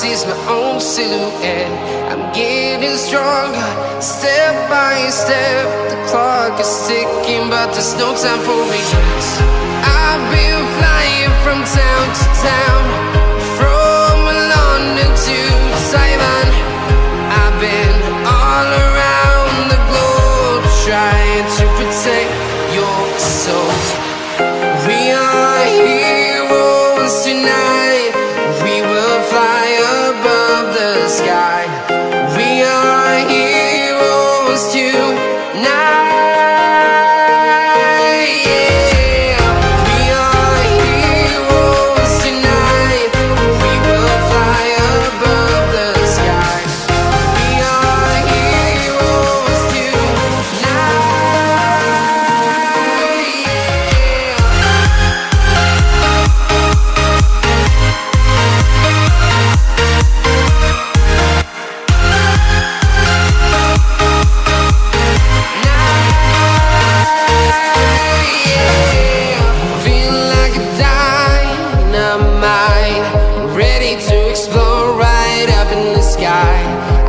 sees my own silhouette. I'm getting stronger, step by step. The clock is ticking, but there's no time for regrets. I've been flying from town to town, from London to Taiwan. I've been all around the globe, trying to protect your soul. We are heroes tonight. We will fly above the sky. We are heroes tonight.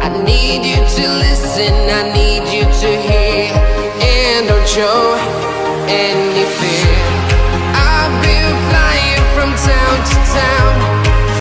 I need you to listen, I need you to hear, and don't show any fear.